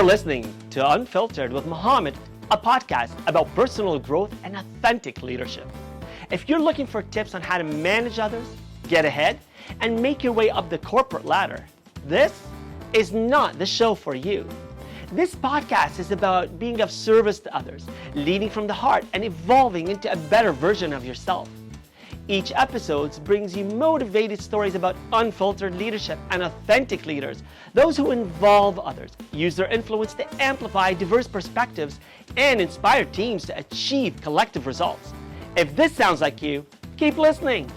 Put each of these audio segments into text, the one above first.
listening to Unfiltered with Muhammad, a podcast about personal growth and authentic leadership. If you're looking for tips on how to manage others, get ahead, and make your way up the corporate ladder, this is not the show for you. This podcast is about being of service to others, leading from the heart, and evolving into a better version of yourself. Each episode brings you motivated stories about unfiltered leadership and authentic leaders, those who involve others, use their influence to amplify diverse perspectives, and inspire teams to achieve collective results. If this sounds like you, keep listening.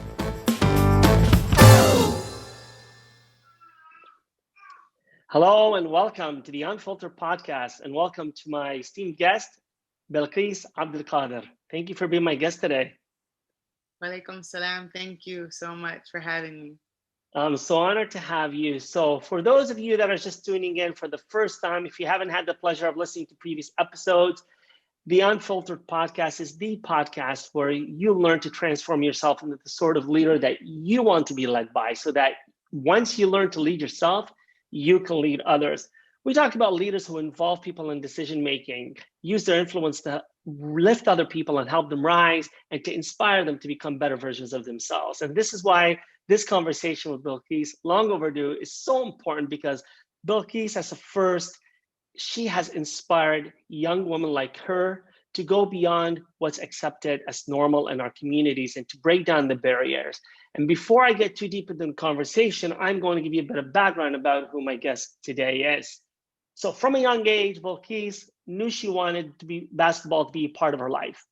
Hello and welcome to the Unfiltered podcast, and welcome to my esteemed guest, Bilqis Abdul-Qaadir. Thank you for being my guest today. Walaikum salam. Thank you so much for having me. I'm so honored to have you. So for those of you that are just tuning in for the first time, if you haven't had the pleasure of listening to previous episodes, the Unfiltered podcast is the podcast where you learn to transform yourself into the sort of leader that you want to be led by, so that once you learn to lead yourself, you can lead others. We talk about leaders who involve people in decision making, use their influence to lift other people and help them rise, and to inspire them to become better versions of themselves. And this is why this conversation with Bilqis, long overdue, is so important, because Bilqis, as a first, she has inspired young women like her to go beyond what's accepted as normal in our communities and to break down the barriers. And before I get too deep into the conversation, I'm going to give you a bit of background about who my guest today is. So from a young age, Bilqis knew she wanted basketball to be a part of her life.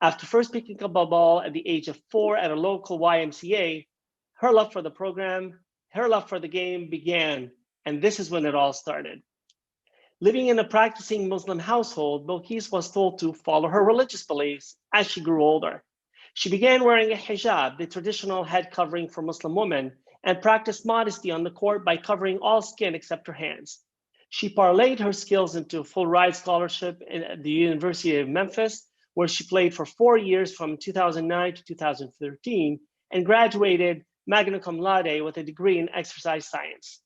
After first picking up a ball at the age of 4 at a local YMCA, her love for the program, her love for the game began, and this is when it all started. Living in a practicing Muslim household, Bilqis was told to follow her religious beliefs as she grew older. She began wearing a hijab, the traditional head covering for Muslim women, and practiced modesty on the court by covering all skin except her hands. She parlayed her skills into a full ride scholarship at the University of Memphis, where she played for 4 years from 2009 to 2013, and graduated magna cum laude with a degree in exercise science.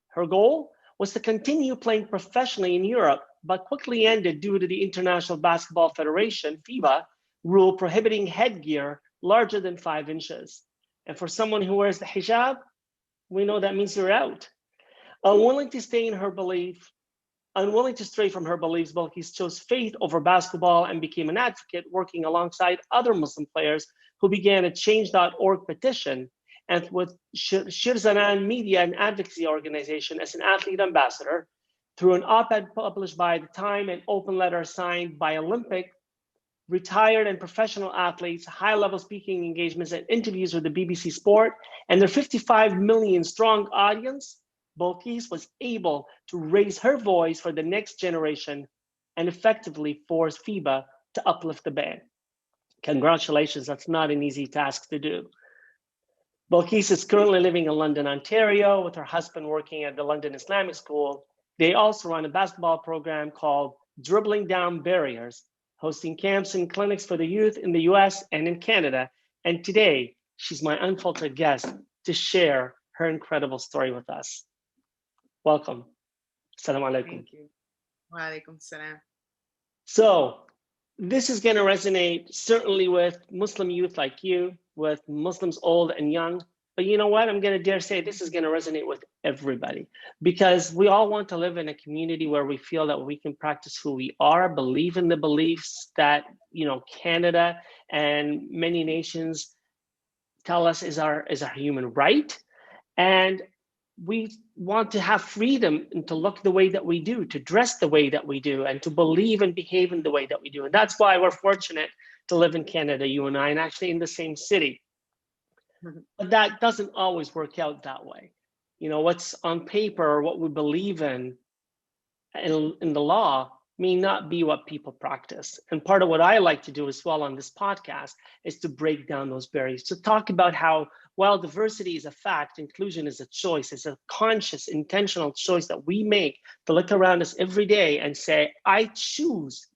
Her goal was to continue playing professionally in Europe, but quickly ended due to the International Basketball Federation, FIBA, rule prohibiting headgear larger than 5 inches. And for someone who wears the hijab, we know that means you're out. Unwilling to stray from her beliefs, Bilqis chose faith over basketball and became an advocate, working alongside other Muslim players who began a Change.org petition, and with Shirzanan Media and Advocacy Organization as an athlete ambassador, through an op-ed published by The Time and open letter signed by Olympic, retired and professional athletes, high-level speaking engagements, and interviews with the BBC Sport, and their 55 million strong audience, Bilqis was able to raise her voice for the next generation and effectively force FIBA to uplift the ban. Congratulations, that's not an easy task to do. Bilqis is currently living in London, Ontario, with her husband working at the London Islamic School. They also run a basketball program called Dribbling Down Barriers, hosting camps and clinics for the youth in the US and in Canada. And today, she's my unfiltered guest to share her incredible story with us. Welcome. Assalamu alaikum. Thank you. Wa alaikum salam. So this is going to resonate certainly with Muslim youth like you, with Muslims old and young. But you know what? I'm going to dare say this is going to resonate with everybody, because we all want to live in a community where we feel that we can practice who we are, believe in the beliefs that, Canada and many nations tell us is our human right. And we want to have freedom and to look the way that we do, to dress the way that we do, and to believe and behave in the way that we do. And that's why we're fortunate to live in Canada, you and I, and actually in the same city. But that doesn't always work out that way. What's on paper or what we believe in the law may not be what people practice. And part of what I like to do as well on this podcast is to break down those barriers, to talk about how, while diversity is a fact, inclusion is a choice. It's a conscious, intentional choice that we make to look around us every day and say, I choose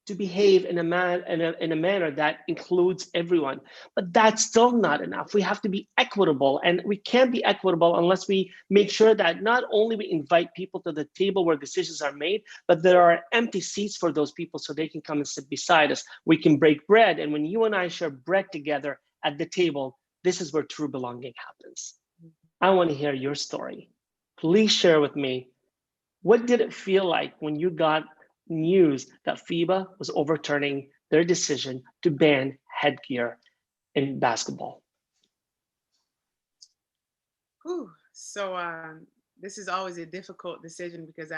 to behave in a manner that includes everyone. But that's still not enough. We have to be equitable, and we can't be equitable unless we make sure that not only we invite people to the table where decisions are made, but there are empty seats for those people so they can come and sit beside us. We can break bread, and when you and I share bread together at the table, this is where true belonging happens. I want to hear your story. Please share with me, what did it feel like when you got news that FIBA was overturning their decision to ban headgear in basketball? Whew. So this is always a difficult decision because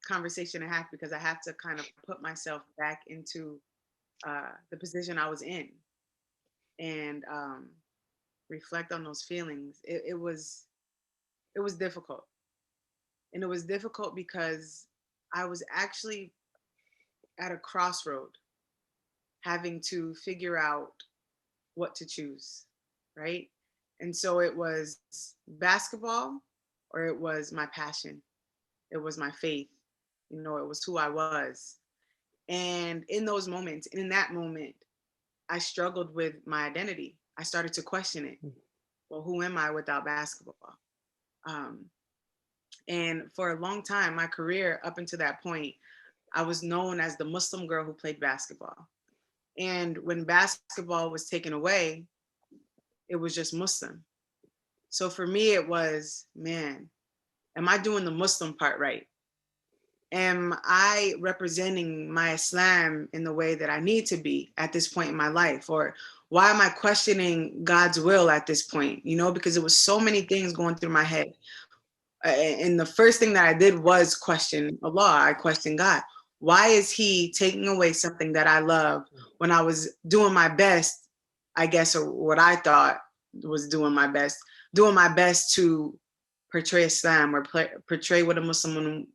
conversation I have, because I have to kind of put myself back into the position I was in and reflect on those feelings. It was difficult, and it was difficult because I was actually at a crossroad, having to figure out what to choose, right? And so it was basketball, or it was my passion. It was my faith. It was who I was. And in that moment, I struggled with my identity. I started to question it. Well, who am I without basketball? And for a long time, my career up until that point, I was known as the Muslim girl who played basketball. And when basketball was taken away, it was just Muslim. So for me, it was, man, am I doing the Muslim part right? Am I representing my Islam in the way that I need to be at this point in my life? Or why am I questioning God's will at this point? Because it was so many things going through my head. And the first thing that I did was question Allah. I questioned God. Why is he taking away something that I love when I was doing my best, I guess, or what I thought was doing my best to portray Islam, or portray what a Muslim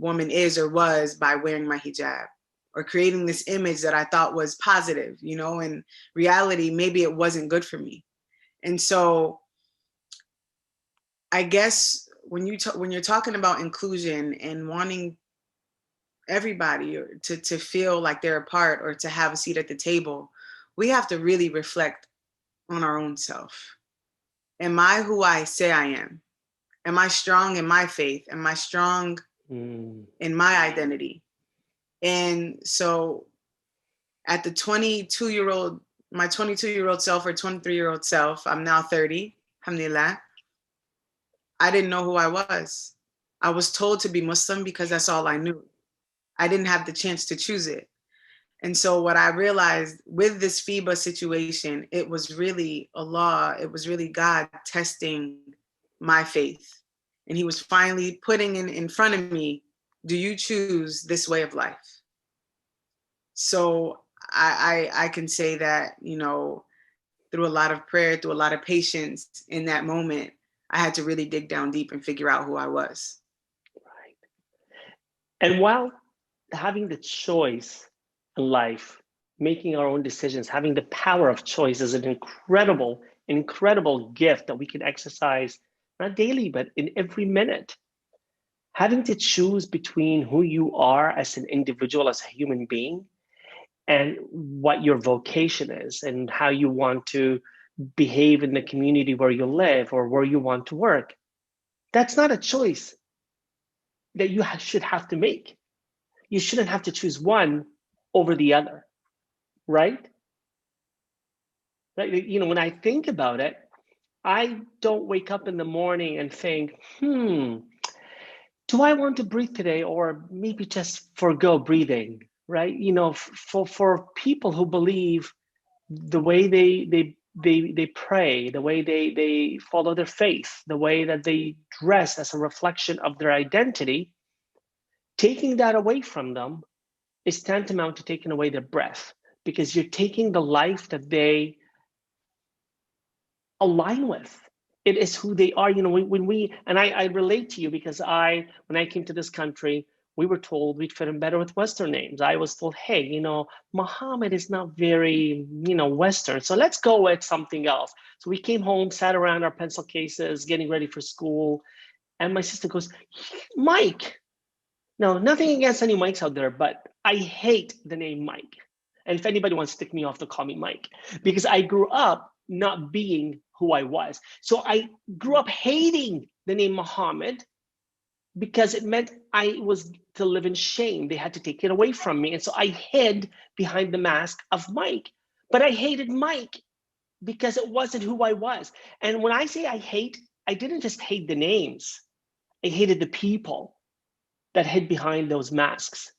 woman is or was, by wearing my hijab, or creating this image that I thought was positive, in reality, maybe it wasn't good for me. And so I guess when you're talking about inclusion and wanting everybody to feel like they're a part, or to have a seat at the table, we have to really reflect on our own self. Am I who I say I am? Am I strong in my faith? Am I strong in my identity? And so at the 22-year-old, my 22-year-old self, or 23-year-old self, I'm now 30, alhamdulillah, I didn't know who I was. I was told to be Muslim because that's all I knew. I didn't have the chance to choose it. And so what I realized with this FIBA situation, it was really Allah, it was really God testing my faith. And he was finally putting in front of me, do you choose this way of life? So I can say that, through a lot of prayer, through a lot of patience in that moment, I had to really dig down deep and figure out who I was. Right. And while having the choice in life, making our own decisions, having the power of choice is an incredible gift that we can exercise, not daily, but in every minute. Having to choose between who you are as an individual, as a human being, and what your vocation is, and how you want to behave in the community where you live or where you want to work. That's not a choice that you should have to make. You shouldn't have to choose one over the other, right? When I think about it, I don't wake up in the morning and think, do I want to breathe today, or maybe just forgo breathing, right? For people who believe, the way they pray, the way they follow their faith, the way that they dress as a reflection of their identity, taking that away from them is tantamount to taking away their breath, because you're taking the life that they align with. It is who they are. I relate to you, because when I came to this country, we were told we'd fit in better with Western names. I was told, hey, Muhammad is not very, Western, so let's go with something else. So we came home, sat around our pencil cases, getting ready for school. And my sister goes, Mike, no, nothing against any Mikes out there, but I hate the name Mike. And if anybody wants to stick me off, to call me Mike, because I grew up not being who I was. So I grew up hating the name Muhammad because it meant I was to live in shame. They had to take it away from me. And so I hid behind the mask of Mike. But I hated Mike because it wasn't who I was. And when I say I hate, I didn't just hate the names. I hated the people that hid behind those masks.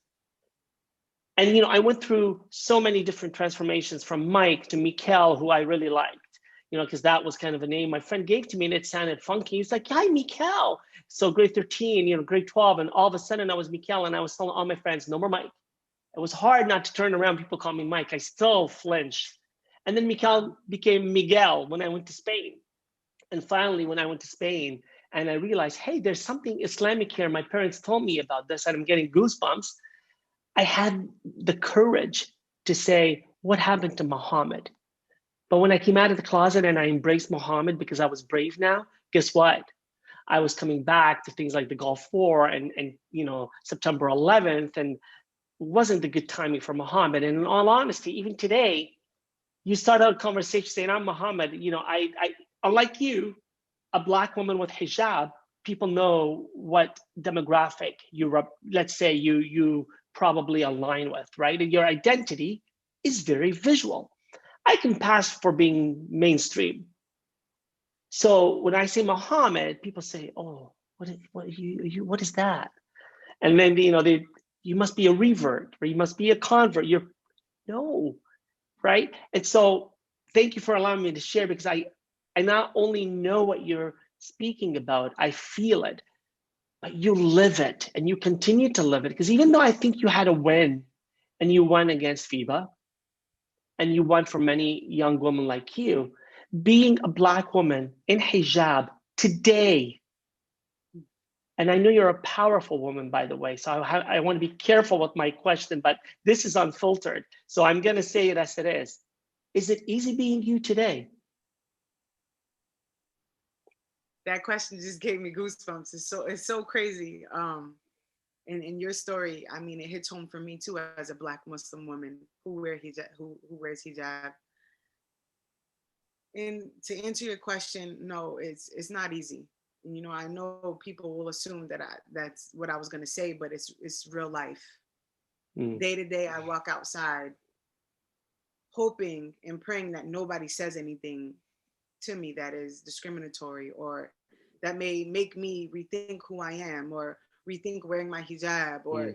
And I went through so many different transformations, from Mike to Mikel, who I really liked, because that was kind of a name my friend gave to me and it sounded funky. He's like, hi, Mikel. So grade 13, grade 12, and all of a sudden I was Mikel, and I was telling all my friends, no more Mike. It was hard not to turn around. People call me Mike. I still flinched. And then Mikel became Miguel when I went to Spain. And finally, when I went to Spain and I realized, hey, there's something Islamic here. My parents told me about this and I'm getting goosebumps. I had the courage to say, what happened to Muhammad? But when I came out of the closet and I embraced Muhammad because I was brave now, guess what? I was coming back to things like the Gulf War and September 11th, and it wasn't the good timing for Muhammad. And in all honesty, even today, you start out a conversation saying, I'm Muhammad. I unlike you, a Black woman with hijab, people know what demographic let's say you probably align with, right? And your identity is very visual. I can pass for being mainstream. So when I say Muhammad, people say, oh, what is that? And then, you must be a revert, or you must be a convert. No, right? And so thank you for allowing me to share, because I not only know what you're speaking about, I feel it, but you live it and you continue to live it. Because even though I think you had a win and you won against FIBA and you won for many young women like you, being a Black woman in hijab today, and I know you're a powerful woman, by the way, so I want to be careful with my question, but this is unfiltered. So I'm going to say it as it is. Is it easy being you today? That question just gave me goosebumps. It's so crazy. In your story, I mean, it hits home for me too, as a Black Muslim woman who wears hijab. And to answer your question, no, it's not easy. I know people will assume that that's what I was going to say, but it's real life. Day to day, I walk outside hoping and praying that nobody says anything to me that is discriminatory or that may make me rethink who I am, or rethink wearing my hijab, or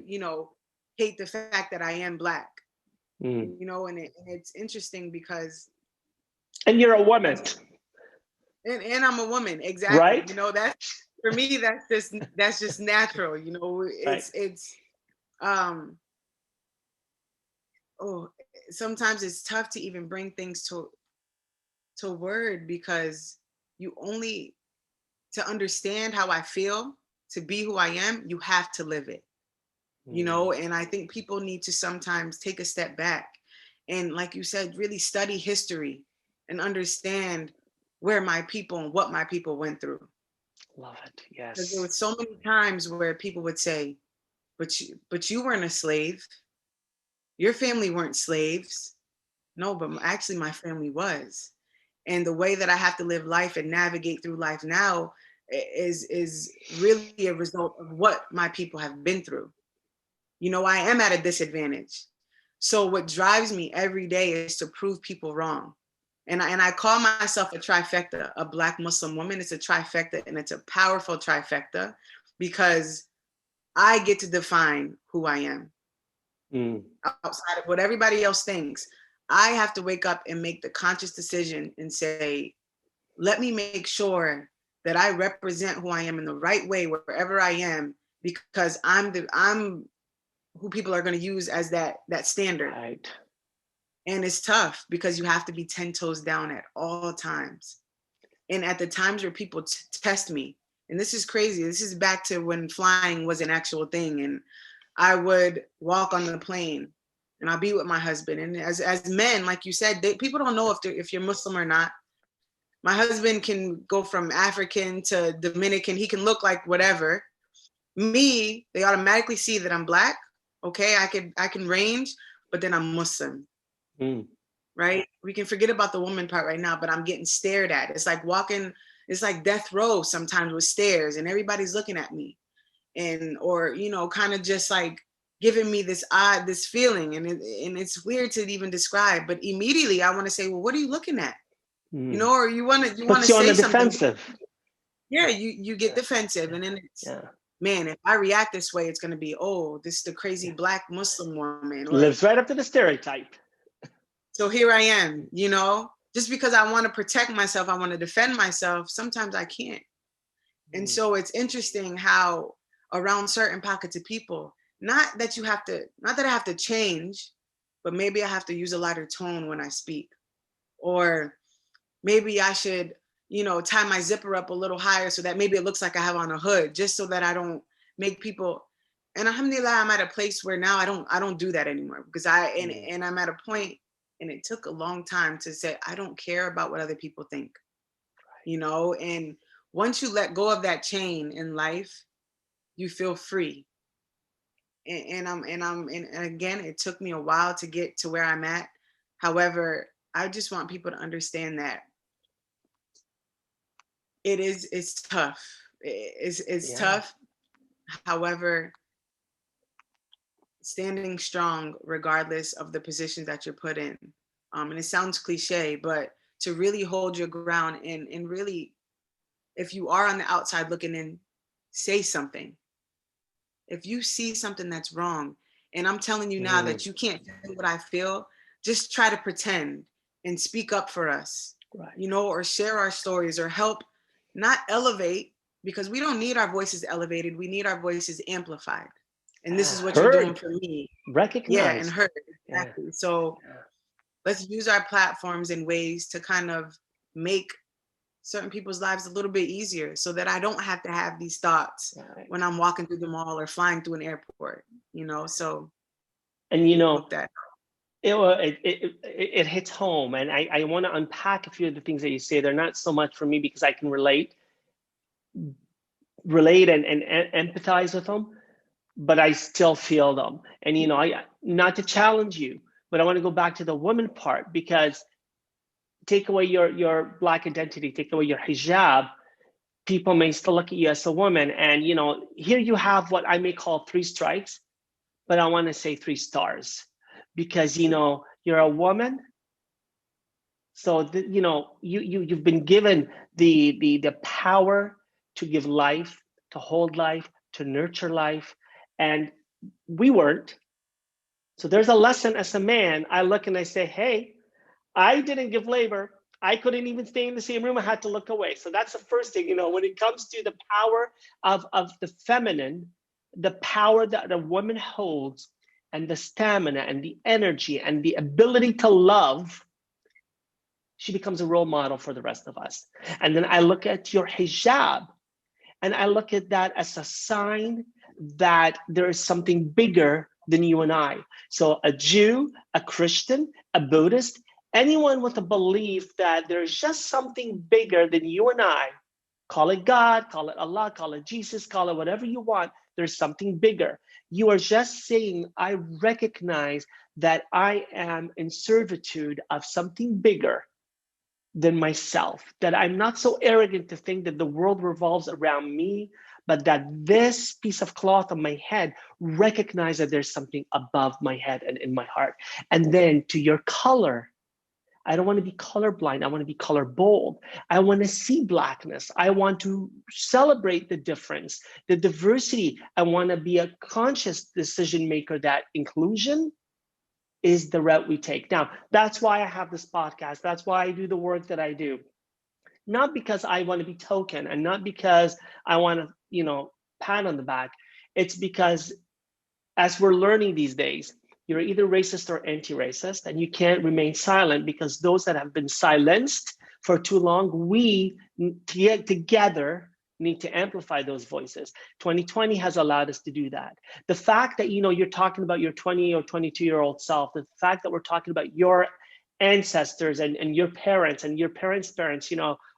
hate the fact that I am Black. And it's interesting because, and you're a woman, and I'm a woman, exactly, right? That's, for me, that's just natural. It's sometimes it's tough to even bring things to word, because you only, to understand how I feel, to be who I am, you have to live it, and I think people need to sometimes take a step back and, like you said, really study history and understand where my people and what my people went through. Love it. Yes. Because there were so many times where people would say, but you weren't a slave. Your family weren't slaves. No, but actually my family was. And the way that I have to live life and navigate through life now is really a result of what my people have been through. I am at a disadvantage. So what drives me every day is to prove people wrong. And I call myself a trifecta, a Black Muslim woman. It's a trifecta, and it's a powerful trifecta, because I get to define who I am outside of what everybody else thinks. I have to wake up and make the conscious decision and say, let me make sure that I represent who I am in the right way wherever I am, because I'm who people are going to use as that standard. Right. And it's tough because you have to be 10 toes down at all times. And at the times where people test me, and this is crazy, this is back to when flying was an actual thing, and I would walk on the plane and I'll be with my husband. And as men, like you said, people don't know if you're Muslim or not. My husband can go from African to Dominican. He can look like whatever. Me, they automatically see that I'm Black, Okay, I can range, but then I'm Muslim. Mm. Right? We can forget about the woman part right now, but I'm getting stared at. It's like walking, it's like death row sometimes with stairs and everybody's looking at me. And or kind of just like giving me this feeling, and it's weird to even describe, but immediately I want to say, well, what are you looking at? Mm. Or you want to Puts you on say the something. defensive. Yeah, you get defensive, and then it's, man, if I react this way, it's going to be, oh, this is the crazy black Muslim woman, or lives right up to the stereotype. so here I am, just because I want to protect myself, I want to defend myself, sometimes I can't. And so it's interesting how around certain pockets of people, not that I have to change, but maybe I have to use a lighter tone when I speak. Or maybe I should, tie my zipper up a little higher so that maybe it looks like I have on a hood, just so that I don't make people. And alhamdulillah, I'm at a place where now I don't do that anymore, because and I'm at a point, and it took a long time to say, I don't care about what other people think, and once you let go of that chain in life, you feel free. And again, it took me a while to get to where I'm at. However, I just want people to understand that it's tough. It's tough. However, standing strong regardless of the positions that you're put in. And it sounds cliche, but to really hold your ground, and really, if you are on the outside looking in, say something. If you see something that's wrong, and I'm telling you now that you can't feel what I feel, just try to pretend and speak up for us, or share our stories, or help, not elevate, because we don't need our voices elevated. We need our voices amplified. And this is what you're doing for me. Recognized. Yeah, and heard. Exactly. Yeah. So let's use our platforms in ways to kind of make certain people's lives a little bit easier, so that I don't have to have these thoughts when I'm walking through the mall or flying through an airport, so. And it hits home, and I want to unpack a few of the things that you say. They're not so much for me because I can relate and empathize with them, but I still feel them. And I, not to challenge you, but I want to go back to the woman part, because take away your black identity, take away your hijab, people may still look at you as a woman. And here you have what I may call 3 strikes, but I want to say 3 stars, because you're a woman. So you've been given the power to give life, to hold life, to nurture life, and we weren't. So there's a lesson as a man. I look and I say, hey, I didn't give labor. I couldn't even stay in the same room. I had to look away. So that's the first thing, when it comes to the power of the feminine, the power that a woman holds, and the stamina and the energy and the ability to love, she becomes a role model for the rest of us. And then I look at your hijab, and I look at that as a sign that there is something bigger than you and I. So a Jew, a Christian, a Buddhist, anyone with a belief that there's just something bigger than you and I, call it God, call it Allah, call it Jesus, call it whatever you want, there's something bigger. You are just saying, I recognize that I am in servitude of something bigger than myself, that I'm not so arrogant to think that the world revolves around me, but that this piece of cloth on my head recognize that there's something above my head and in my heart. And then to your color, I don't want to be colorblind. I want to be color bold. I want to see blackness. I want to celebrate the difference, the diversity. I want to be a conscious decision maker that inclusion is the route we take. Now, that's why I have this podcast. That's why I do the work that I do. Not because I want to be token, and not because I want to, pat on the back. It's because as we're learning these days, you're either racist or anti-racist, and you can't remain silent, because those that have been silenced for too long, we together need to amplify those voices. 2020 has allowed us to do that. The fact that you're talking about your 20 or 22-year-old self, the fact that we're talking about your ancestors and your parents and your parents' parents,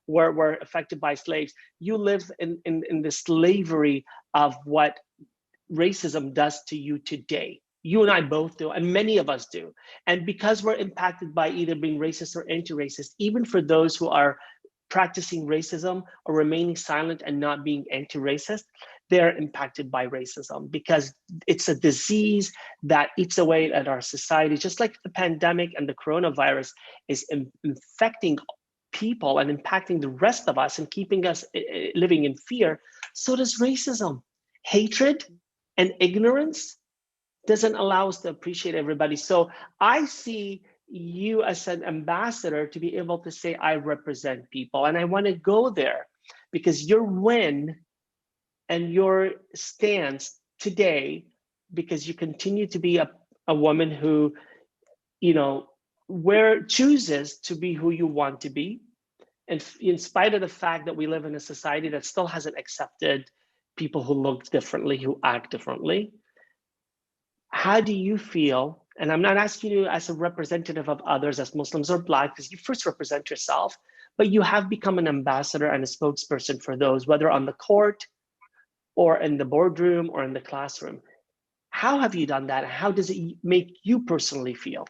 were affected by slaves. You live in the slavery of what racism does to you today. You and I both do, and many of us do. And because we're impacted by either being racist or anti-racist, even for those who are practicing racism or remaining silent and not being anti-racist, they're impacted by racism because it's a disease that eats away at our society, just like the pandemic and the coronavirus is infecting people and impacting the rest of us and keeping us living in fear. So does racism. Hatred and ignorance doesn't allow us to appreciate everybody. So I see you as an ambassador to be able to say, I represent people. And I want to go there because your win and your stance today, because you continue to be a woman who, you know, where chooses to be who you want to be. And in spite of the fact that we live in a society that still hasn't accepted people who look differently, who act differently, how do you feel? And I'm not asking you as a representative of others as Muslims or Black, because you first represent yourself, but you have become an ambassador and a spokesperson for those, whether on the court or in the boardroom or in the classroom. How have you done that? How does it make you personally feel?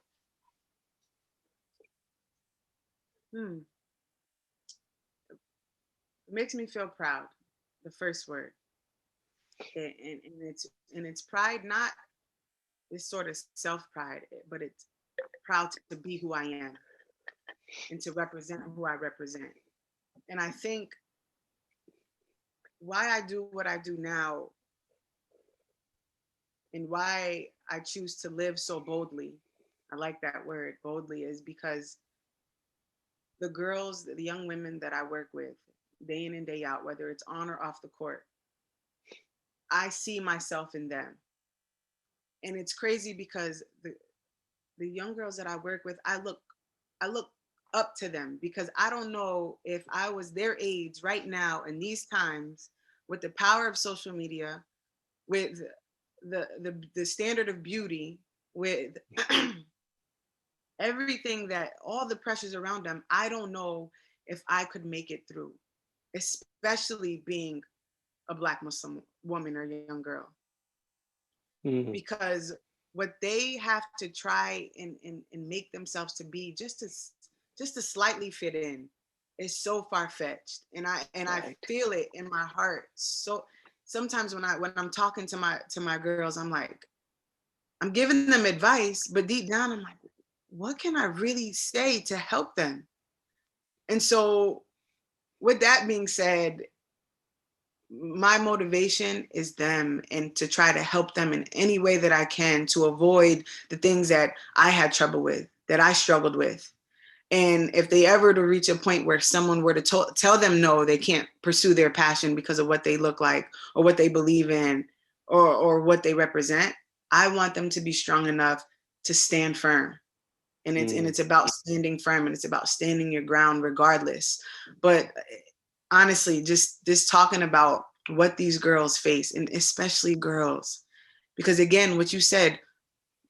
It makes me feel proud, the first word. And it's pride, not this sort of self-pride, but it's proud to be who I am and to represent who I represent. And I think why I do what I do now and why I choose to live so boldly, I like that word, boldly, is because the girls, the young women that I work with day in and day out, whether it's on or off the court, I see myself in them. And it's crazy because the young girls that I work with, I look up to them because I don't know if I was their age right now in these times with the power of social media, with the standard of beauty, with everything that all the pressures around them, I don't know if I could make it through, especially being a Black Muslim woman or young girl. Mm-hmm. Because what they have to try and make themselves to be just to slightly fit in is so far-fetched. And I feel it in my heart. So sometimes when I'm talking to my girls, I'm like, I'm giving them advice, but deep down I'm like, what can I really say to help them? And so with that being said, my motivation is them and to try to help them in any way that I can to avoid the things that I had trouble with, that I struggled with. And if they ever to reach a point where someone were to tell them no, they can't pursue their passion because of what they look like or what they believe in or what they represent, I want them to be strong enough to stand firm. And it's about standing firm, and it's about standing your ground regardless. But honestly, just talking about what these girls face, and especially girls, because again, what you said,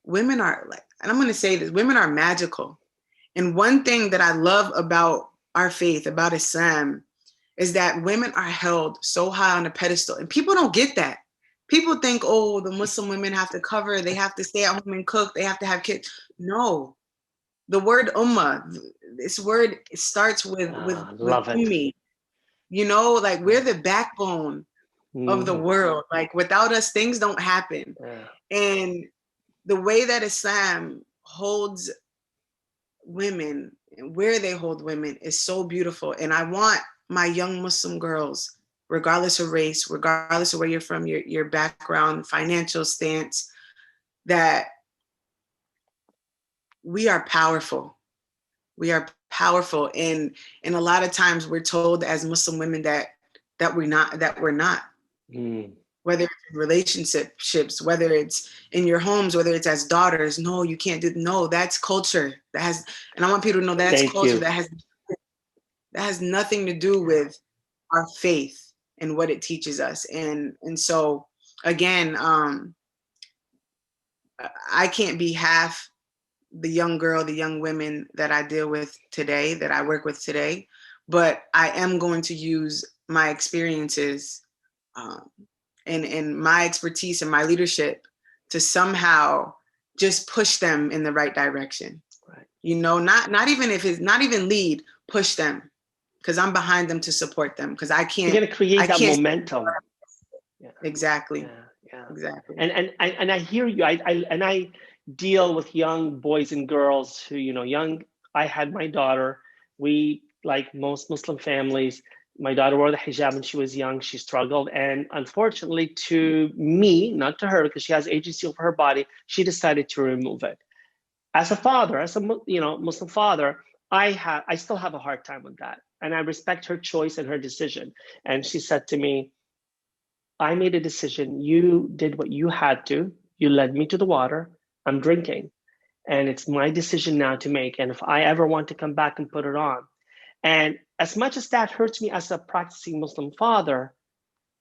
women are like, and I'm going to say this, women are magical. And one thing that I love about our faith, about Islam, is that women are held so high on a pedestal, and people don't get that. People think, oh, the Muslim women have to cover, they have to stay at home and cook, they have to have kids. No, the word ummah, this word starts with ummi. You know, like we're the backbone of the world. Like without us, things don't happen. And the way that Islam holds women and where they hold women is so beautiful. And I want my young Muslim girls, regardless of race, regardless of where you're from, your background, financial stance, that we are powerful. We are powerful. And a lot of times we're told as Muslim women that we're not. Whether it's in relationships, whether it's in your homes, whether it's as daughters, no, you can't do, no, that's culture. And I want people to know that's culture. That has nothing to do with our faith and what it teaches us. And so again, I can't be half the young girl, the young women that I deal with today, that I work with today, but I am going to use my experiences and my expertise and my leadership to somehow just push them in the right direction. Right. You know, not even if it's not even lead, push them, because I'm behind them to support them, because I You're can't. going to create I that can't. momentum. Yeah. Exactly. Yeah. Yeah. Exactly. And I hear you. I deal with young boys and girls who, you know, young. I had my daughter. We, like most Muslim families, my daughter wore the hijab when she was young. She struggled, and unfortunately, to me, not to her, because she has agency over her body, she decided to remove it. As a father, as a Muslim father, I still have a hard time with that, and I respect her choice and her decision. And she said to me, I made a decision. You did what you had to. You led me to the water. I'm drinking. And it's my decision now to make. And if I ever want to come back and put it on. And as much as that hurts me as a practicing Muslim father,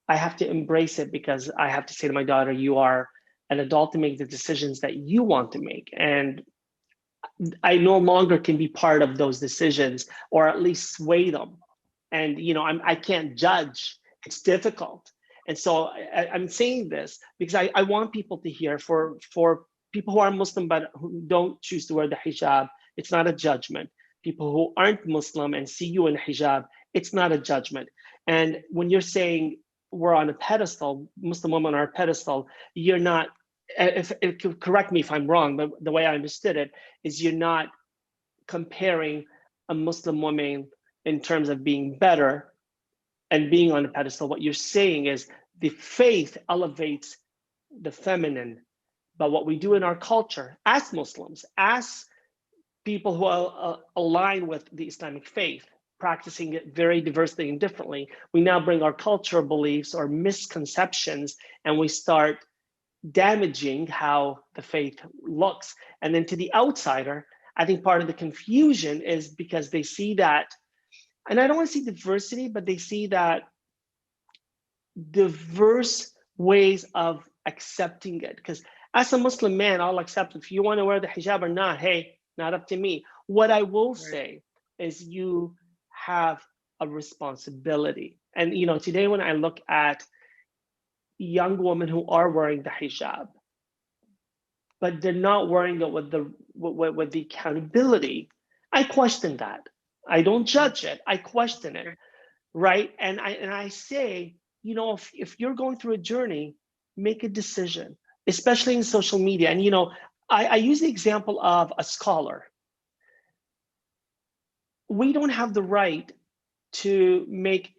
I have to embrace it, because I have to say to my daughter, you are an adult to make the decisions that you want to make. And I no longer can be part of those decisions, or at least sway them. And I can't judge. It's difficult. And so I'm saying this because I want people to hear, for people who are Muslim but who don't choose to wear the hijab, it's not a judgment. People who aren't Muslim and see you in hijab, it's not a judgment. And when you're saying we're on a pedestal, Muslim women are a pedestal, you're not. Correct me if I'm wrong, but the way I understood it is you're not comparing a Muslim woman in terms of being better and being on a pedestal. What you're saying is the faith elevates the feminine, but what we do in our culture as Muslims, as people who align with the Islamic faith, practicing it very diversely and differently, we now bring our cultural beliefs or misconceptions and we start damaging how the faith looks. And then to the outsider, I think part of the confusion is because they see that, and I don't want to see diversity, but they see that diverse ways of accepting it. Because as a Muslim man, I'll accept if you want to wear the hijab or not. Hey, not up to me. What I will say is you have a responsibility. And today when I look at young women who are wearing the hijab, but they're not wearing it with the accountability, I question that. I don't judge it. I question it, right? And I say, if you're going through a journey, make a decision, especially in social media. And I use the example of a scholar. We don't have the right to make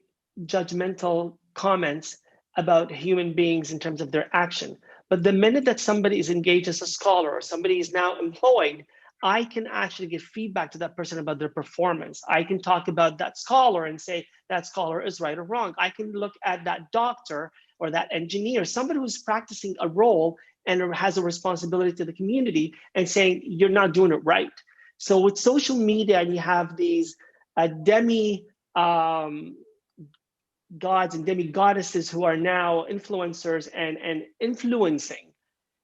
judgmental comments about human beings in terms of their action. But the minute that somebody is engaged as a scholar or somebody is now employed, I can actually give feedback to that person about their performance. I can talk about that scholar and say that scholar is right or wrong. I can look at that doctor or that engineer, somebody who's practicing a role and has a responsibility to the community, and saying, you're not doing it right. So with social media, and you have these demi gods and demi-goddesses who are now influencers and influencing.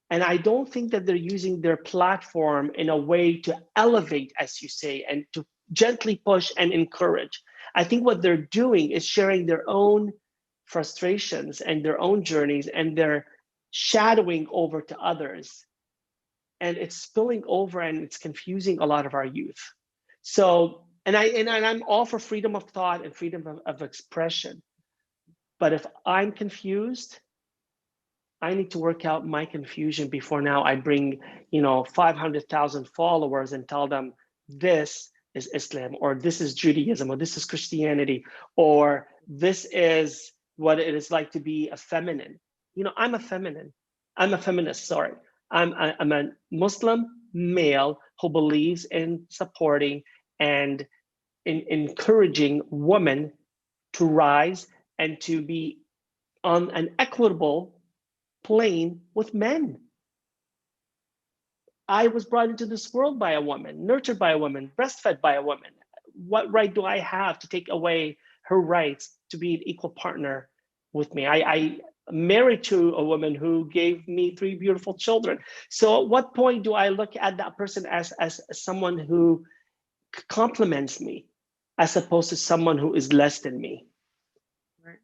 And I don't think that they're using their platform in a way to elevate, as you say, and to gently push and encourage. I think what they're doing is sharing their own frustrations and their own journeys, and they're shadowing over to others. And it's spilling over and it's confusing a lot of our youth. So, and I'm all for freedom of thought and freedom of expression. But if I'm confused, I need to work out my confusion before now I bring, 500,000 followers and tell them this is Islam, or this is Judaism, or this is Christianity, or this is what it is like to be a feminine. I'm a feminine. I'm a feminist, sorry. I'm a Muslim male who believes in supporting and in encouraging women to rise and to be on an equitable plane with men. I was brought into this world by a woman, nurtured by a woman, breastfed by a woman. What right do I have to take away her rights to be an equal partner with me? I married to a woman who gave me 3 beautiful children. So at what point do I look at that person as someone who compliments me as opposed to someone who is less than me? Right.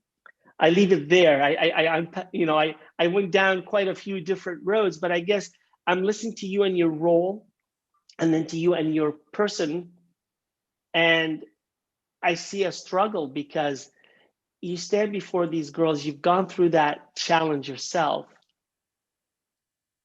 I leave it there. I went down quite a few different roads, but I guess I'm listening to you and your role, and then to you and your person, and I see a struggle because you stand before these girls. You've gone through that challenge yourself,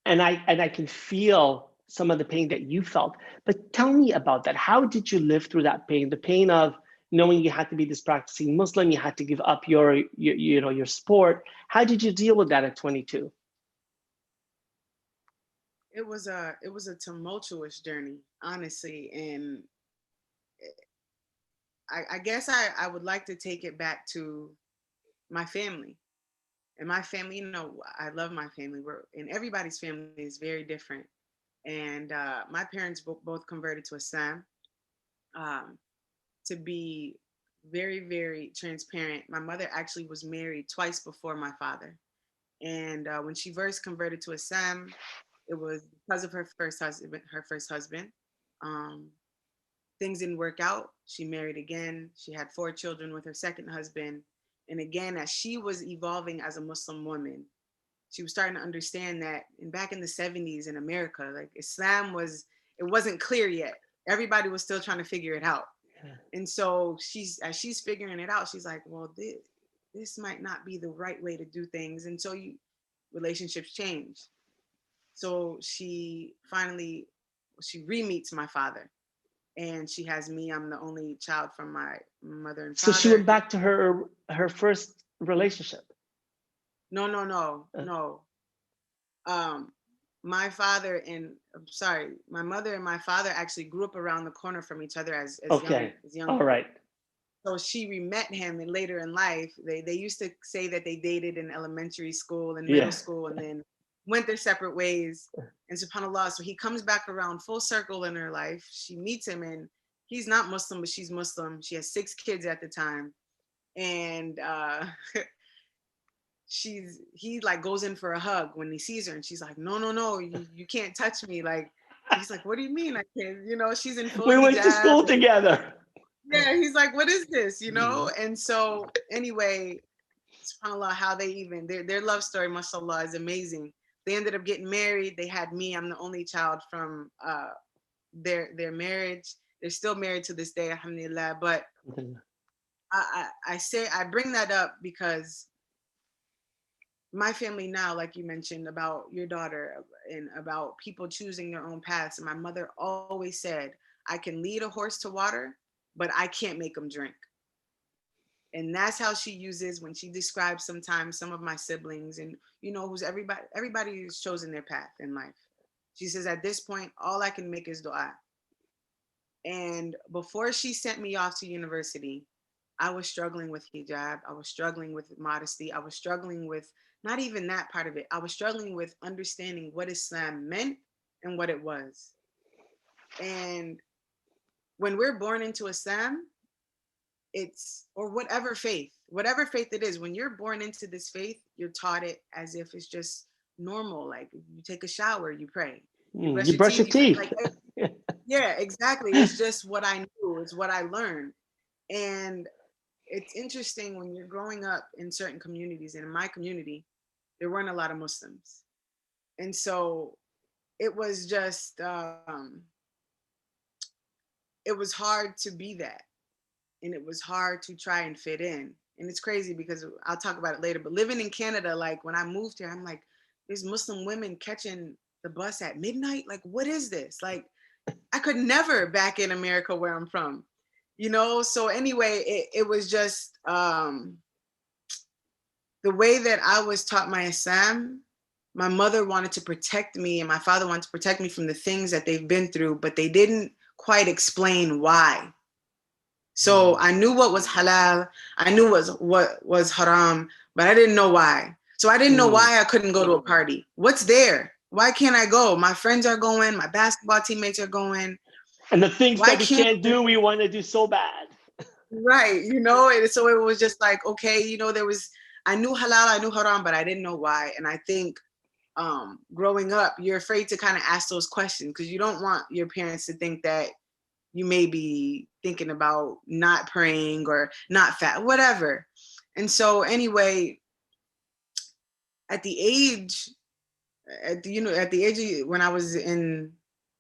and I can feel some of the pain that you felt. But tell me about that. How did you live through that pain? The pain of knowing you had to be this practicing Muslim, you had to give up your sport. How did you deal with that at 22? It was a tumultuous journey, honestly, and I guess I would like to take it back to my family. And my family, I love my family. And everybody's family is very different. And my parents both converted to Islam. Um, to be very, very transparent, my mother actually was married twice before my father. And when she first converted to Islam, it was because of her first husband. Um, Things didn't work out. She married again. She had 4 children with her second husband. And again, as she was evolving as a Muslim woman, she was starting to understand that back in the 70s in America, like Islam it wasn't clear yet. Everybody was still trying to figure it out. And so as she's figuring it out, she's like, well, this might not be the right way to do things. And so relationships change. So she re-meets my father, and she has me. I'm the only child from my mother and So father. she went back to her first relationship. No. My mother and my father actually grew up around the corner from each other as Okay. young. All right. So she re-met him, and later in life, they used to say that they dated in elementary school and middle school, and then went their separate ways. And subhanAllah, so he comes back around full circle in her life. She meets him, and he's not Muslim, but she's Muslim. She has 6 kids at the time, and he like goes in for a hug when he sees her, and she's like, no, you can't touch me. Like, he's like, what do you mean I can't? She's in full hijab. We went to school together. Yeah, he's like, what is this? And so anyway, subhanAllah, how they even their love story, mashallah, is amazing. They ended up getting married. They had me. I'm the only child from their marriage. They're still married to this day, alhamdulillah. But I bring that up because my family now, like you mentioned about your daughter and about people choosing their own paths. And my mother always said, I can lead a horse to water, but I can't make them drink. And that's how she uses when she describes sometimes some of my siblings and, who's everybody has chosen their path in life. She says, at this point, all I can make is dua. And before she sent me off to university, I was struggling with hijab. I was struggling with modesty. I was struggling with not even that part of it. I was struggling with understanding what Islam meant and what it was. And when we're born into Islam, or whatever faith it is, when you're born into this faith, you're taught it as if it's just normal. Like you take a shower, you pray. You brush your teeth. Like, yeah, exactly. It's just what I knew. It's what I learned. And it's interesting when you're growing up in certain communities, and in my community, there weren't a lot of Muslims. And so it was just, it was hard to be that. And it was hard to try and fit in. And it's crazy because I'll talk about it later, but living in Canada, like when I moved here, I'm like, there's Muslim women catching the bus at midnight. Like, what is this? Like, I could never back in America where I'm from, So anyway, it was just the way that I was taught my Islam. My mother wanted to protect me and my father wanted to protect me from the things that they've been through, but they didn't quite explain why. So I knew what was halal. I knew what was haram, but I didn't know why. So I didn't know why I couldn't go to a party. What's there? Why can't I go? My friends are going. My basketball teammates are going. And the things that we can't do, we want to do so bad. Right. And so it was just like, okay, I knew halal, I knew haram, but I didn't know why. And I think growing up, you're afraid to kind of ask those questions because you don't want your parents to think that you may be thinking about not praying or not fat, whatever. And so anyway, at the age, at the age of, when I was in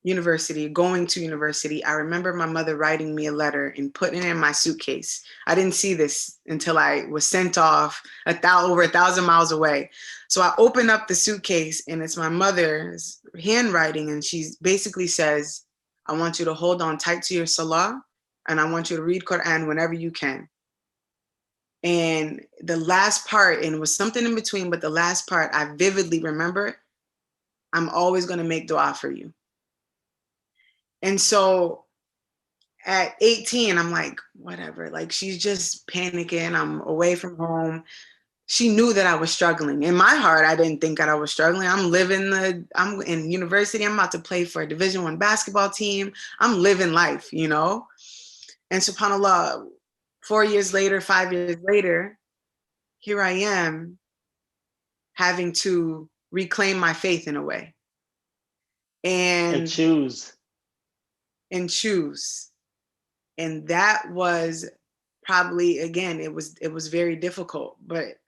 university, going to university, I remember my mother writing me a letter and putting it in my suitcase. I didn't see this until I was sent off over 1,000 miles away. So I open up the suitcase and it's my mother's handwriting, and she basically says, I want you to hold on tight to your salah, and I want you to read Quran whenever you can. And the last part, and it was something in between, but the last part I vividly remember, I'm always going to make dua for you. And so at 18, I'm like, whatever, like she's just panicking. I'm away from home. She knew that I was struggling. In my heart, I didn't think that I was struggling. I'm in university. I'm about to play for a Division I basketball team. I'm living life, you know? And subhanAllah, 4 years later, 5 years later, here I am having to reclaim my faith in a way. And choose. And choose. And that was probably, again, it was very difficult, but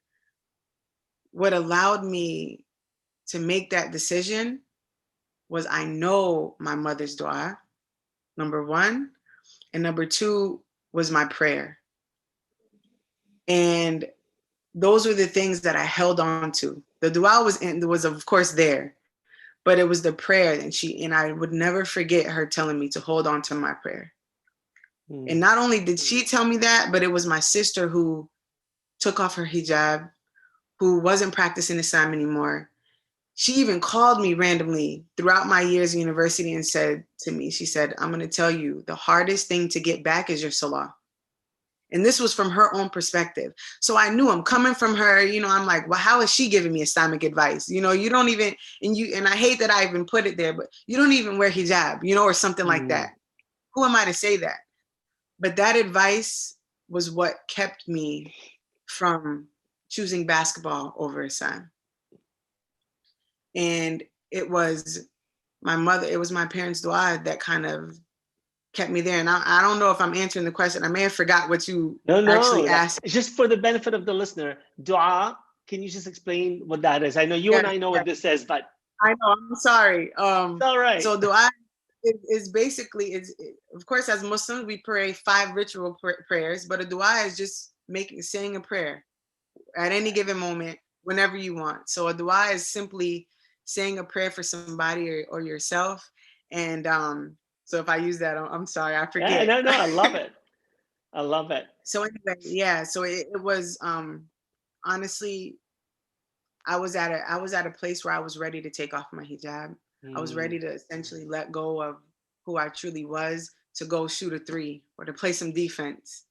what allowed me to make that decision was I know my mother's dua, number one, and number two was my prayer. And those were the things that I held on to. The dua was of course there, but it was the prayer, and I would never forget her telling me to hold on to my prayer. And not only did she tell me that, but it was my sister who took off her hijab, who wasn't practicing Islam anymore. She even called me randomly throughout my years in university and said to me, she said, I'm going to tell you, the hardest thing to get back is your salah. And this was from her own perspective. So I knew, I'm coming from her, you know, I'm like, well, how is she giving me Islamic advice? You know, you don't even, and I hate that I even put it there, but you don't even wear hijab, you know, or something like that. Who am I to say that? But that advice was what kept me from choosing basketball over Islam. And it was my parents' dua that kind of kept me there. And I don't know if I'm answering the question. I may have forgot what you actually asked. Just for the benefit of the listener, dua, can you just explain what that is? I know you and I know what this is, but. I know, I'm sorry. It's all right. So dua is basically, of course, as Muslims, we pray 5 ritual prayers, but a dua is just saying a prayer at any given moment, whenever you want. So a dua is simply saying a prayer for somebody or yourself. And so if I use that, I'm sorry, I forget. Yeah, no, I love it. I love it. So anyway, yeah, so it was, honestly, I was at a place where I was ready to take off my hijab. I was ready to essentially let go of who I truly was, to go shoot a 3 or to play some defense.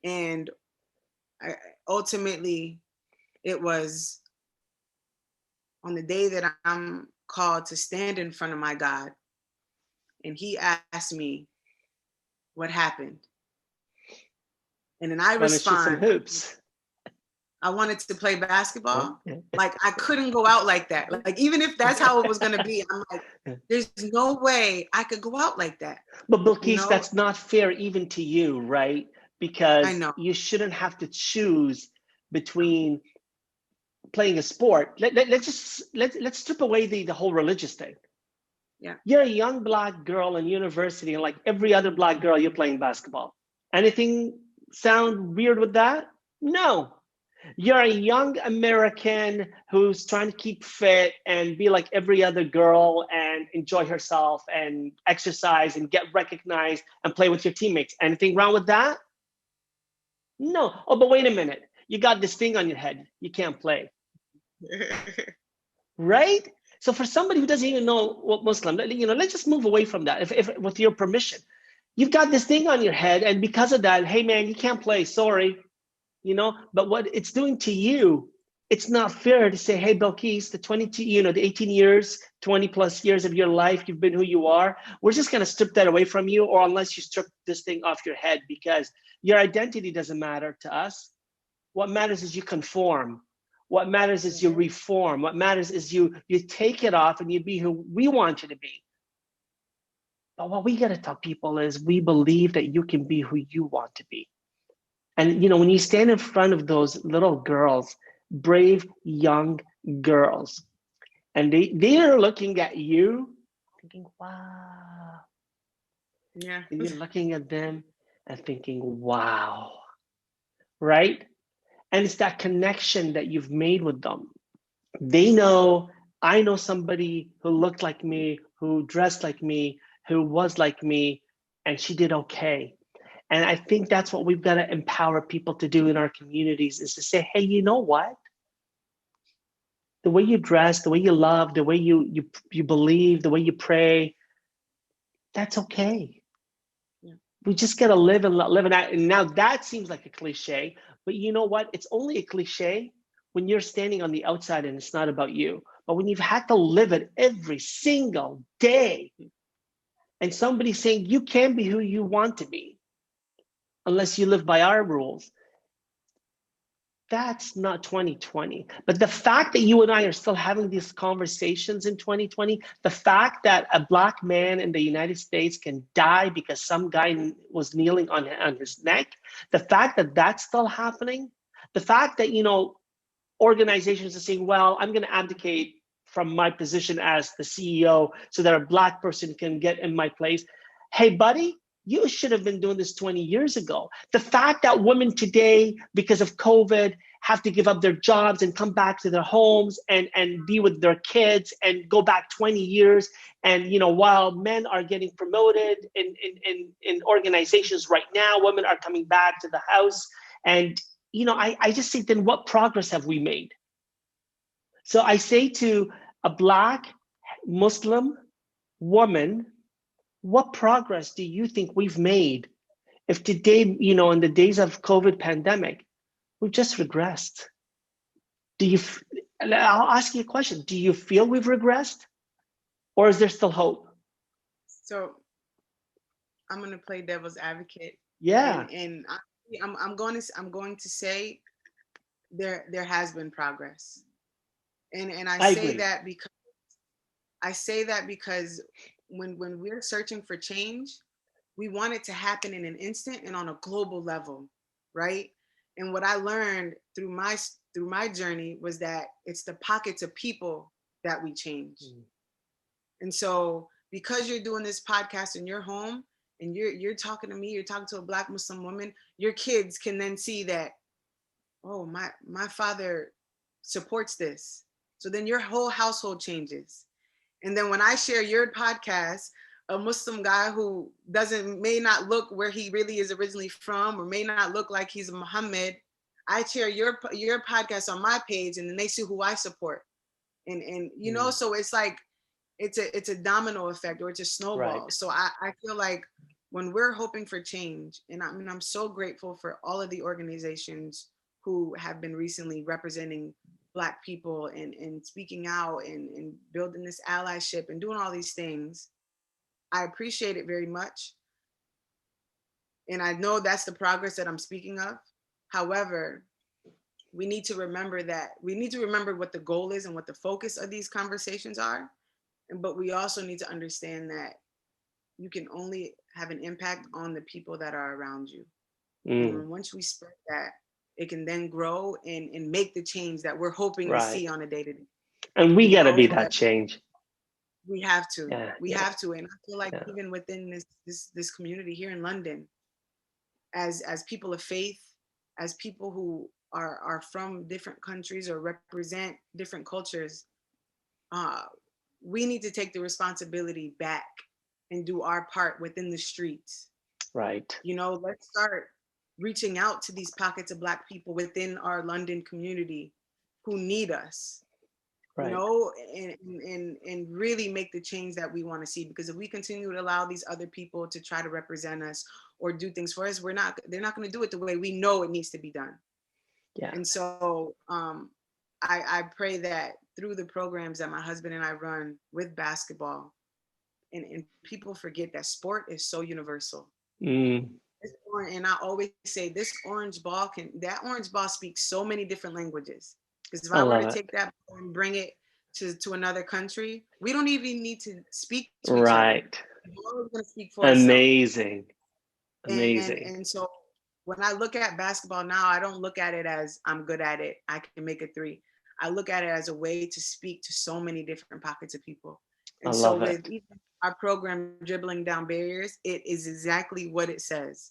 And ultimately, it was on the day that I'm called to stand in front of my God, and he asked me what happened. And then I respond, some hoops. I wanted to play basketball. Like, I couldn't go out like that. Like, even if that's how it was going to be, I'm like, there's no way I could go out like that. But Bilqis, that's not fair even to you, right? Because you shouldn't have to choose between playing a sport. Let's strip away the whole religious thing. Yeah. You're a young Black girl in university, and like every other Black girl, you're playing basketball. Anything sound weird with that? No. You're a young American who's trying to keep fit and be like every other girl and enjoy herself and exercise and get recognized and play with your teammates. Anything wrong with that? No. Oh, but wait a minute. You got this thing on your head. You can't play. Right? So for somebody who doesn't even know what Muslim, let's just move away from that, if with your permission. You've got this thing on your head, and because of that, hey man, you can't play, sorry. But what it's doing to you, it's not fair to say, hey, Bilqis, the 18 years, 20 plus years of your life, you've been who you are. We're just going to strip that away from you, or unless you strip this thing off your head, because your identity doesn't matter to us. What matters is you conform. What matters is you reform. What matters is you take it off and you be who we want you to be. But what we got to tell people is we believe that you can be who you want to be. And when you stand in front of those little girls, brave young girls, and they are looking at you, thinking, "Wow," Yeah. and you're looking at them and thinking, "Wow," right? And it's that connection that you've made with them. They know, I know somebody who looked like me, who dressed like me, who was like me, and she did okay. And I think that's what we've got to empower people to do in our communities, is to say, hey, you know what? The way you dress, the way you love, the way you believe, the way you pray, that's okay. Yeah. We just got to live and live and act. And now that seems like a cliche, but you know what? It's only a cliche when you're standing on the outside and it's not about you. But when you've had to live it every single day, and somebody saying you can't be who you want to be unless you live by our rules, that's not 2020. But the fact that you and I are still having these conversations in 2020, the fact that a Black man in the United States can die because some guy was kneeling on his neck, the fact that that's still happening, the fact that, organizations are saying, well, I'm going to abdicate from my position as the CEO so that a Black person can get in my place. Hey, buddy, you should have been doing this 20 years ago. The fact that women today, because of COVID, have to give up their jobs and come back to their homes and be with their kids and go back 20 years. And, while men are getting promoted in organizations right now, women are coming back to the house. And, I just think, then what progress have we made? So I say to a Black Muslim woman, what progress do you think we've made if today, in the days of COVID pandemic, we've just regressed? I'll ask you a question. Do you feel we've regressed, or is there still hope? So I'm going to play devil's advocate. Yeah. And I'm going to say there has been progress. And I say agree. that because when we're searching for change, we want it to happen in an instant and on a global level, right? And what I learned through my journey was that it's the pockets of people that we change. And so because you're doing this podcast in your home and you're talking to me, you're talking to a Black Muslim woman, your kids can then see that, oh, my father supports this. So then your whole household changes. And then when I share your podcast, a Muslim guy who may not look where he really is originally from, or may not look like he's a Muhammad, I share your podcast on my page, and then they see who I support. And so it's like it's a domino effect, or it's a snowball. Right. So I feel like when we're hoping for change, and I'm so grateful for all of the organizations who have been recently representing Black people and speaking out and building this allyship and doing all these things. I appreciate it very much. And I know that's the progress that I'm speaking of. However, we need to remember what the goal is and what the focus of these conversations are. But we also need to understand that you can only have an impact on the people that are around you. And once we spread that, it can then grow and make the change that we're hoping to see on a day-to-day. And we got to be that change. We have to. Yeah, we have to. And I feel like even within this community here in London, as people of faith, as people who are from different countries or represent different cultures, we need to take the responsibility back and do our part within the streets. Right. Let's start reaching out to these pockets of Black people within our London community who need us. Right. And really make the change that we want to see. Because if we continue to allow these other people to try to represent us or do things for us, they're not going to do it the way we know it needs to be done. Yeah. And so I pray that through the programs that my husband and I run with basketball, and people forget that sport is so universal. And I always say that orange ball speaks so many different languages. Because if I were to take that ball and bring it to another country, we don't even need to speak to each other. We're going to speak for Amazing. ourselves. And so when I look at basketball now, I don't look at it as I'm good at it, I can make a three. I look at it as a way to speak to so many different pockets of people. I And so love with it. even our program, Dribbling Down Barriers, it is exactly what it says.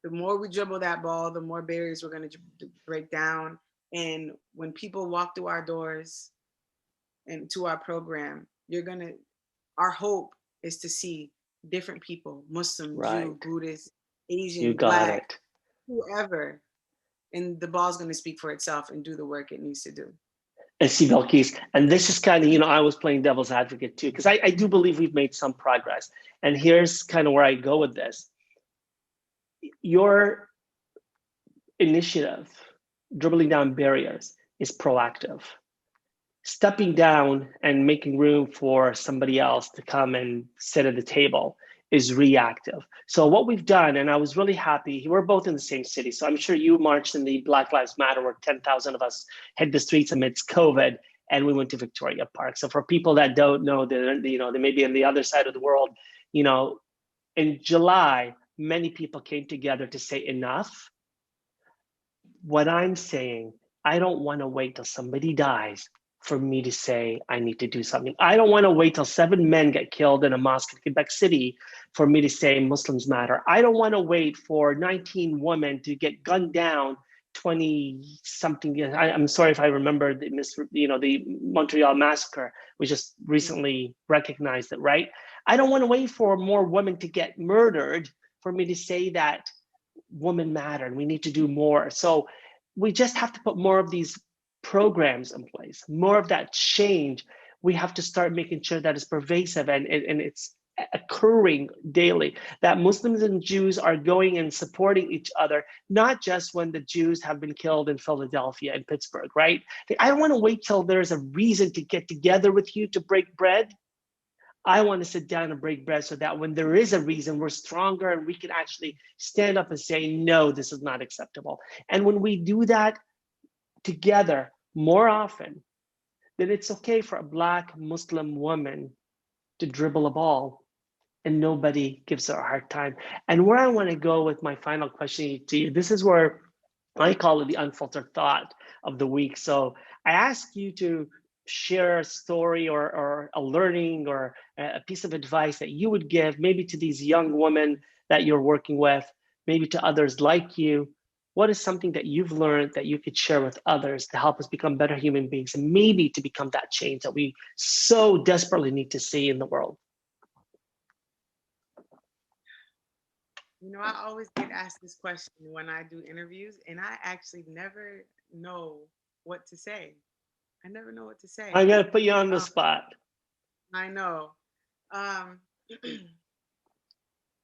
The more we dribble that ball, the more barriers we're going to break down. And when people walk through our doors and to our program, our hope is to see different people, Muslim, Jew, Right. Buddhist, You Asian, got Black, it. whoever. And the ball's going to speak for itself and do the work it needs to do. And see, Bilqis, and this is kind of, I was playing devil's advocate too, because I do believe we've made some progress. And here's kind of where I go with this. Your initiative, dribbling down barriers, is proactive. Stepping down and making room for somebody else to come and sit at the table is reactive. So what we've done, and I was really happy, we're both in the same city. So I'm sure you marched in the Black Lives Matter where 10,000 of us hit the streets amidst COVID, and we went to Victoria Park. So for people that don't know, they may be on the other side of the world, in July, many people came together to say enough. What I'm saying, I don't want to wait till somebody dies for me to say I need to do something. I don't want to wait till 7 men get killed in a mosque in Quebec City for me to say Muslims matter. I don't want to wait for 19 women to get gunned down 20 something. I'm sorry if I remember the Montreal massacre. We just recently recognized it, right? I don't want to wait for more women to get murdered for me to say that women matter and we need to do more. So we just have to put more of these programs in place, more of that change. We have to start making sure that it's pervasive and it's occurring daily, that Muslims and Jews are going and supporting each other, not just when the Jews have been killed in Philadelphia and Pittsburgh, right? I don't want to wait till there's a reason to get together with you to break bread. I want to sit down and break bread so that when there is a reason, we're stronger and we can actually stand up and say, no, this is not acceptable. And when we do that together more often, then it's okay for a Black Muslim woman to dribble a ball and nobody gives her a hard time. And where I want to go with my final question to you, this is where I call it the unfiltered thought of the week. So I ask you to share a story or a learning or a piece of advice that you would give maybe to these young women that you're working with, maybe to others like you. What is something that you've learned that you could share with others to help us become better human beings and maybe to become that change that we so desperately need to see in the world? I always get asked this question when I do interviews, and I actually never know what to say. I never know what to say. I'm going to put you on the Um, spot. I know. Um,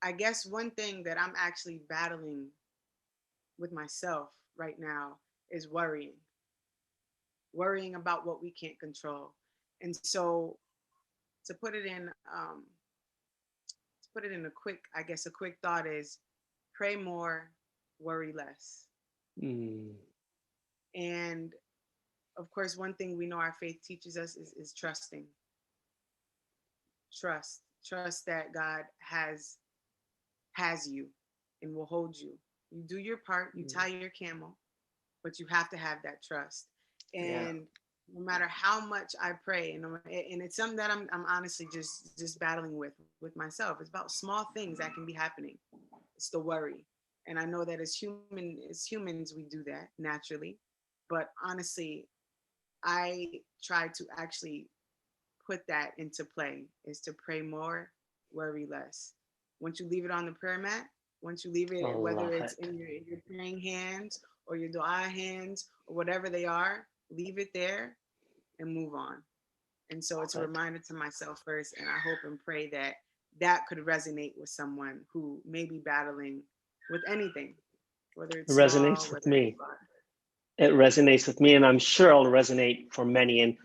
I guess one thing that I'm actually battling with myself right now is worrying about what we can't control. And so to put it in, a quick, I guess a quick thought is pray more, worry less. Mm. And of course, one thing we know our faith teaches us is trusting. Trust that God has you and will hold you. You do your part, you tie your camel, but you have to have that trust. Yeah. And no matter how much I pray, and it's something that I'm honestly just battling with myself. It's about small things that can be happening. It's the worry. And I know that as humans we do that naturally. But honestly, I try to actually put that into play, is to pray more, worry less. Once you leave it on the prayer mat, once you leave I it, whether love it's it. in your praying hands or your dua hands or whatever they are, leave it there and move on. And so it's a Love it. reminder to myself first, and I hope and pray that that could resonate with someone who may be battling with anything, whether It it's small, resonates with whether it's me. large. It resonates with me, and I'm sure it'll resonate for many. And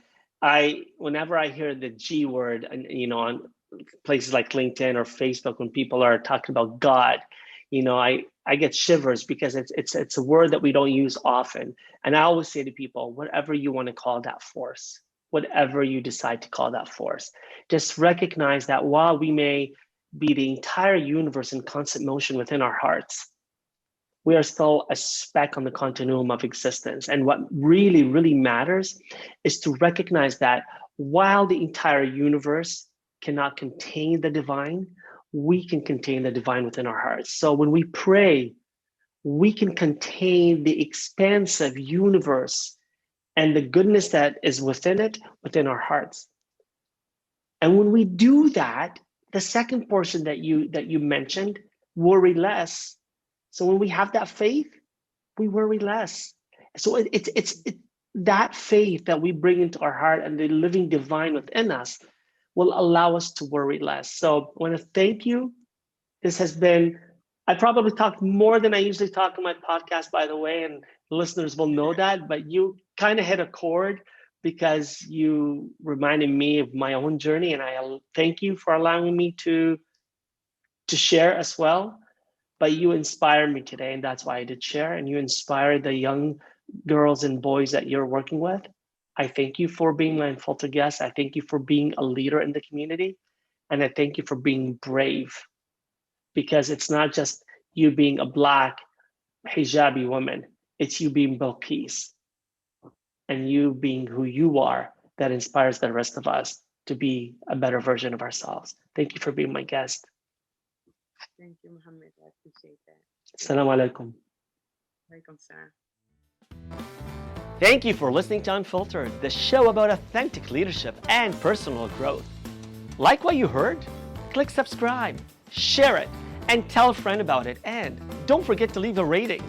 whenever I hear the G word, and on places like LinkedIn or Facebook, when people are talking about God, I get shivers because it's a word that we don't use often. And I always say to people, whatever you want to call that force, whatever you decide to call that force, just recognize that while we may be the entire universe in constant motion within our hearts, We are still a speck on the continuum of existence. And what really, really matters is to recognize that while the entire universe cannot contain the divine, we can contain the divine within our hearts. So when we pray, we can contain the expansive universe and the goodness that is within it, within our hearts. And when we do that, the second portion that you mentioned, worry less. So when we have that faith, we worry less. So it's that faith that we bring into our heart and the living divine within us will allow us to worry less. So I want to thank you. This has been, I probably talked more than I usually talk in my podcast, by the way, and listeners will know that, but you kind of hit a chord because you reminded me of my own journey, and I thank you for allowing me to share as well. But you inspired me today, and that's why I did share, and you inspired the young girls and boys that you're working with. I thank you for being my unfiltered guest. I thank you for being a leader in the community, and I thank you for being brave, because it's not just you being a Black hijabi woman, it's you being Bilqis and you being who you are that inspires the rest of us to be a better version of ourselves. Thank you for being my guest. Thank you, Muhammad. I appreciate that. Assalamu alaikum. Walaikum salam. Thank you for listening to Unfiltered, the show about authentic leadership and personal growth. Like what you heard? Click subscribe, share it, and tell a friend about it. And don't forget to leave a rating.